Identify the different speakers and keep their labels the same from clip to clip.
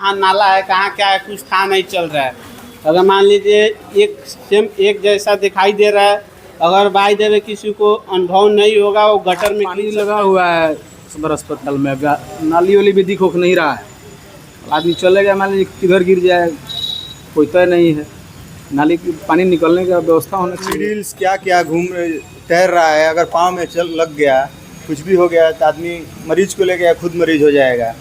Speaker 1: कहाँ नाला है, कहाँ क्या है, कुछ था नहीं चल रहा है। अगर मान लीजिए एक सेम एक जैसा दिखाई दे रहा है, अगर बाई द वे किसी को अनुभव नहीं होगा, वो गटर में
Speaker 2: पानी लगा हुआ है सदर अस्पताल में। नाली वाली भी दिख नहीं रहा है। आदमी चले गया, मान लीजिए किधर गिर जाए, कोई तय नहीं है। नाली की पानी निकलने का व्यवस्था होना चाहिए।
Speaker 3: रील्स क्या क्या घूम तैर रहा है, अगर पाँव में चल लग गया, कुछ भी हो गया तो आदमी मरीज को ले गया, खुद मरीज हो जाएगा।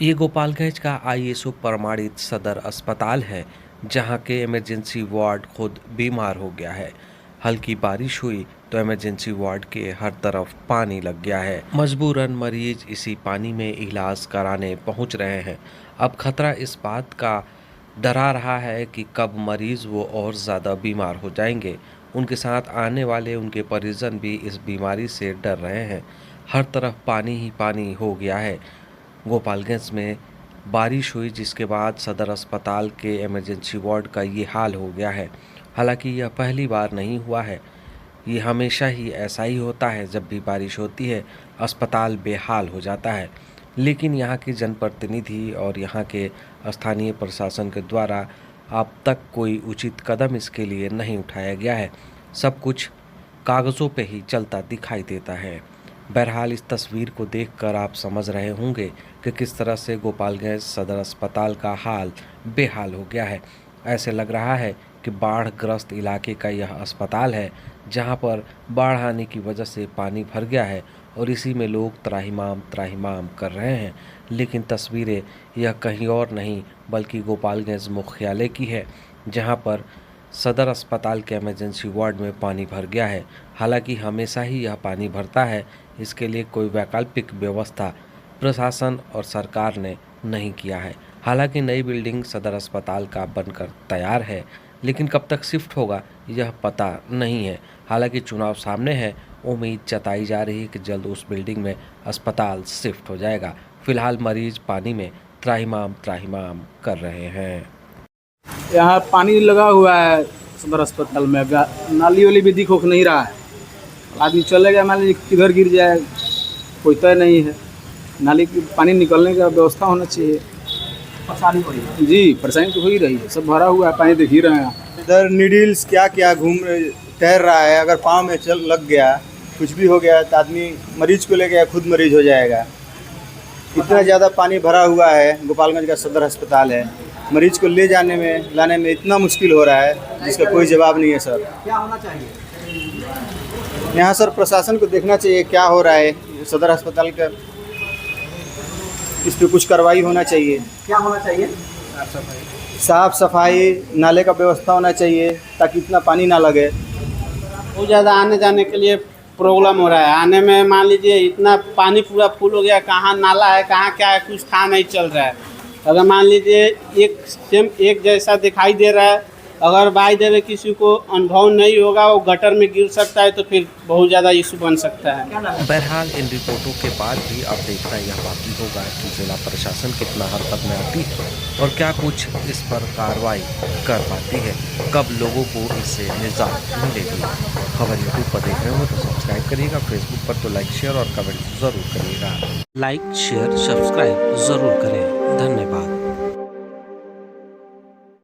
Speaker 4: ये गोपालगंज का आईएसओ प्रमाणित सदर अस्पताल है, जहां के इमरजेंसी वार्ड खुद बीमार हो गया है। हल्की बारिश हुई तो इमरजेंसी वार्ड के हर तरफ पानी लग गया है। मजबूरन मरीज इसी पानी में इलाज कराने पहुंच रहे हैं। अब खतरा इस बात का डरा रहा है कि कब मरीज वो और ज़्यादा बीमार हो जाएंगे। उनके साथ आने वाले उनके परिजन भी इस बीमारी से डर रहे हैं। हर तरफ पानी ही पानी हो गया है। गोपालगंज में बारिश हुई जिसके बाद सदर अस्पताल के इमरजेंसी वार्ड का ये हाल हो गया है। हालांकि यह पहली बार नहीं हुआ है, ये हमेशा ही ऐसा ही होता है। जब भी बारिश होती है अस्पताल बेहाल हो जाता है, लेकिन यहाँ के जनप्रतिनिधि और यहाँ के स्थानीय प्रशासन के द्वारा अब तक कोई उचित कदम इसके लिए नहीं उठाया गया है। सब कुछ कागज़ों पे ही चलता दिखाई देता है। बहरहाल इस तस्वीर को देखकर आप समझ रहे होंगे कि किस तरह से गोपालगंज सदर अस्पताल का हाल बेहाल हो गया है। ऐसे लग रहा है कि बाढ़ग्रस्त इलाके का यह अस्पताल है, जहां पर बाढ़ आने की वजह से पानी भर गया है और इसी में लोग त्राहिमाम त्राहिमाम कर रहे हैं। लेकिन तस्वीरें यह कहीं और नहीं बल्कि गोपालगंज मुख्यालय की है, जहां पर सदर अस्पताल के इमरजेंसी वार्ड में पानी भर गया है। हालांकि हमेशा ही यह पानी भरता है, इसके लिए कोई वैकल्पिक व्यवस्था प्रशासन और सरकार ने नहीं किया है। हालांकि नई बिल्डिंग सदर अस्पताल का बनकर तैयार है, लेकिन कब तक शिफ्ट होगा यह पता नहीं है। हालांकि चुनाव सामने है, उम्मीद जताई जा रही है कि जल्द उस बिल्डिंग में अस्पताल शिफ्ट हो जाएगा। फिलहाल मरीज पानी में त्राहिमाम त्राहिमाम कर रहे हैं।
Speaker 2: यहाँ पानी लगा हुआ है सदर अस्पताल में। नाली वाली भी दिख नहीं रहा है। आदमी चले गया, मान लीजिए किधर गिर जाए, कोई तय नहीं है। नाली की पानी निकलने का व्यवस्था होना चाहिए।
Speaker 1: परेशानी हो रही है
Speaker 2: जी, परेशानी तो हो ही रही है। सब भरा हुआ है, पानी देख ही रहे हैं।
Speaker 3: इधर नीडल्स क्या क्या घूम तैर रहा है, अगर पाँव में चल लग गया, कुछ भी हो गया तो आदमी मरीज को ले गया, खुद मरीज हो जाएगा। इतना ज़्यादा पानी भरा हुआ है, गोपालगंज का सदर अस्पताल है, मरीज को ले जाने में लाने में इतना मुश्किल हो रहा है जिसका कोई जवाब नहीं है। सर
Speaker 1: क्या होना चाहिए
Speaker 3: यहाँ सर प्रशासन को देखना चाहिए क्या हो रहा है सदर अस्पताल का, इस पर कुछ कार्रवाई होना चाहिए।
Speaker 1: क्या होना चाहिए?
Speaker 3: साफ सफाई, नाले का व्यवस्था होना चाहिए ताकि इतना पानी ना लगे।
Speaker 1: बहुत ज़्यादा आने जाने के लिए प्रॉब्लम हो रहा है। आने में मान लीजिए इतना पानी पूरा फुल हो गया, कहाँ नाला है, कहाँ क्या है, कुछ था नहीं चल रहा है। अगर मान लीजिए एक सेम एक जैसा दिखाई दे रहा है, अगर बाई द वे किसी को अनुभव नहीं होगा, वो गटर में गिर सकता है, तो फिर बहुत ज़्यादा इशू बन सकता है।
Speaker 4: बहरहाल इन रिपोर्टों के बाद भी अब देखना यह बाकी होगा कि जिला प्रशासन कितना हरकत में आती है और क्या कुछ इस पर कार्रवाई कर पाती है, कब लोगों को इससे निजात मिलेगी। खबर यूट्यूब पर देख रहे हो तो सब्सक्राइब करिएगा, फेसबुक पर तो लाइक शेयर और कमेंट ज़रूर करिएगा। लाइक शेयर सब्सक्राइब ज़रूर करें।